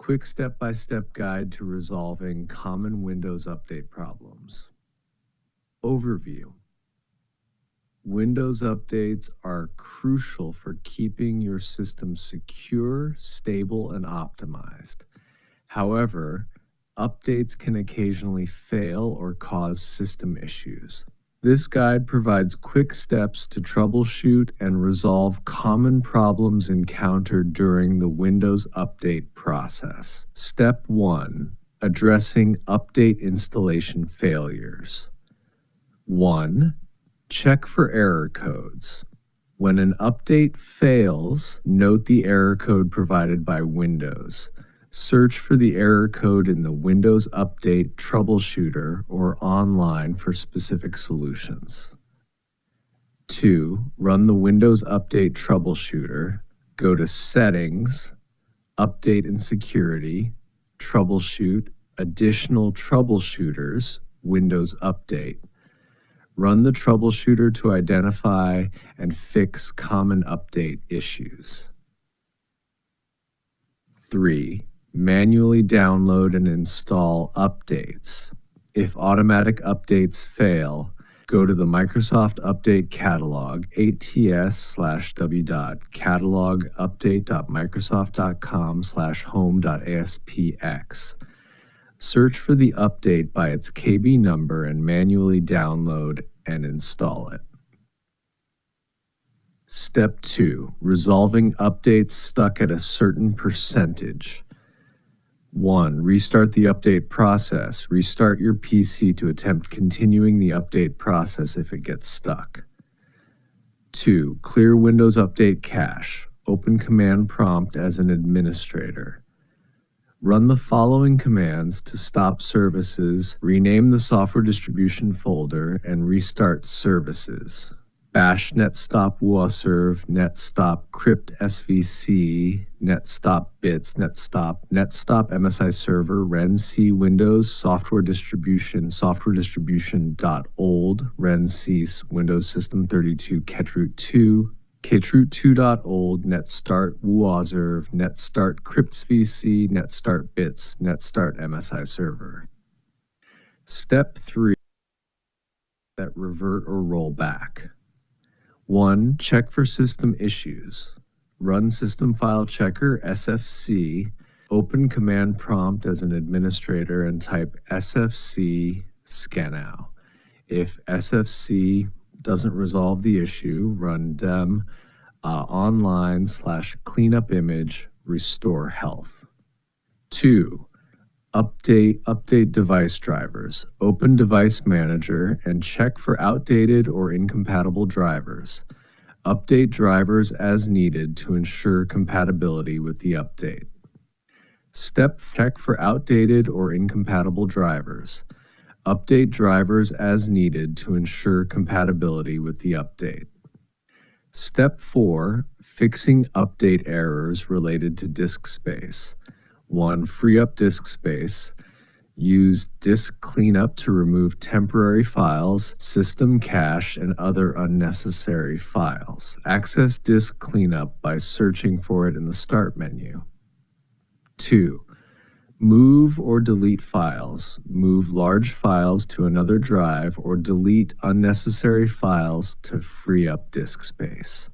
Quick step-by-step guide to resolving common Windows Update problems. Overview. Windows updates are crucial for keeping your system secure, stable, and optimized. However, updates can occasionally fail or cause system issues. This guide provides quick steps to troubleshoot and resolve common problems encountered during the Windows update process. Step 1. Addressing update installation failures. 1. Check for error codes. When an update fails, note the error code provided by Windows. Search for the error code in the Windows Update Troubleshooter or online for specific solutions. 2. Run the Windows Update Troubleshooter. Go to Settings, Update and Security, Troubleshoot, Additional Troubleshooters, Windows Update. Run the troubleshooter to identify and fix common update issues. 3. Manually download and install updates. If automatic updates fail, go to the Microsoft Update Catalog, ats/catalog.update.microsoft.com/home.aspx. Search for the update by its KB number and manually download and install it. Step 2. Resolving updates stuck at a certain percentage. 1. Restart the update process. Restart your PC to attempt continuing the update process if it gets stuck. 2. Clear Windows Update cache. Open Command Prompt as an administrator. Run the following commands to stop services, rename the software distribution folder, and restart services. Bash netstop woserv, netstop crypt svc, netstop bits, netstop msi server, renc windows, software distribution.old, renc Windows System 32, ktroot2.old, netstart woserv, netstart crypt svc, netstart bits, netstart msi server. Step 3. That revert or roll back. 1. Check for system issues. Run System File Checker SFC, open Command Prompt as an administrator and type SFC scanow. If SFC doesn't resolve the issue, run dem online/cleanup image restore health. 2. Update device drivers. Open Device Manager and check for outdated or incompatible drivers. Update drivers as needed to ensure compatibility with the update. Check for outdated or incompatible drivers. Update drivers as needed to ensure compatibility with the update. Step 4. Fixing update errors related to disk space. 1. Free up disk space. Use disk cleanup to remove temporary files, system cache, and other unnecessary files. Access disk cleanup by searching for it in the Start menu. 2. Move or delete files. Move large files to another drive or delete unnecessary files to free up disk space.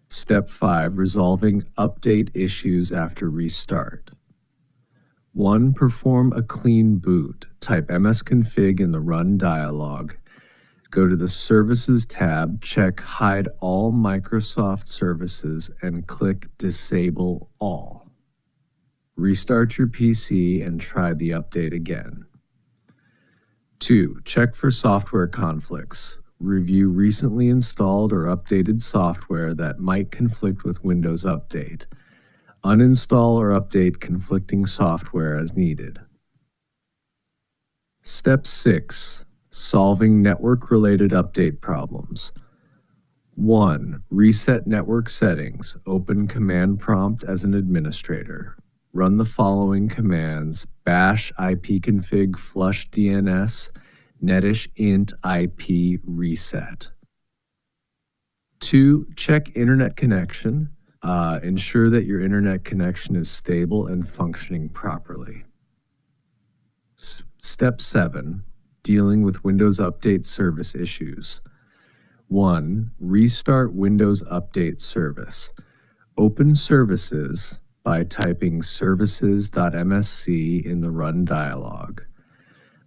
Step 5. Resolving update issues after restart. 1. Perform a clean boot. Type msconfig in the Run dialog. Go to the Services tab, check Hide All Microsoft Services, and click Disable All. Restart your PC and try the update again. 2. Check for software conflicts. Review recently installed or updated software that might conflict with Windows Update. Uninstall or update conflicting software as needed. Step 6. Solving network-related update problems. 1. Reset network settings. Open Command Prompt as an administrator. Run the following commands: bash ipconfig flush DNS, netish int IP reset. 2. Check internet connection. Ensure that your internet connection is stable and functioning properly. Step 7, dealing with Windows Update service issues. 1. Restart Windows Update service. Open Services by typing services.msc in the Run dialog.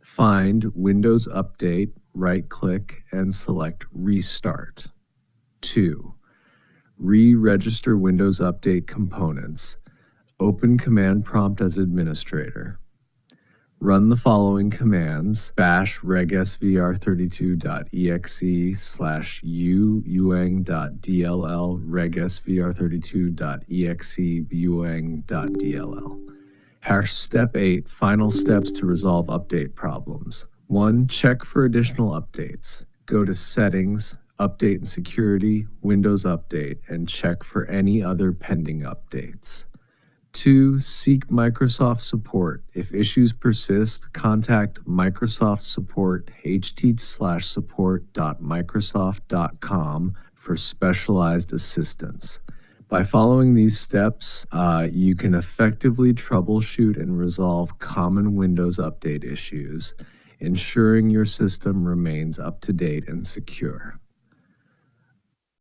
Find Windows Update, right-click, and select Restart. 2. Re-register Windows Update components. Open Command Prompt as administrator. Run the following commands: bash regsvr32.exe/u-ueng.dll regsvr32.exe-ueng.dll. Step 8, final steps to resolve update problems. 1. Check for additional updates. Go to Settings, Update and Security, Windows Update, and check for any other pending updates. 2. Seek Microsoft support. If issues persist, contact Microsoft Support ht/support.microsoft.com for specialized assistance. By following these steps, you can effectively troubleshoot and resolve common Windows Update issues, ensuring your system remains up to date and secure.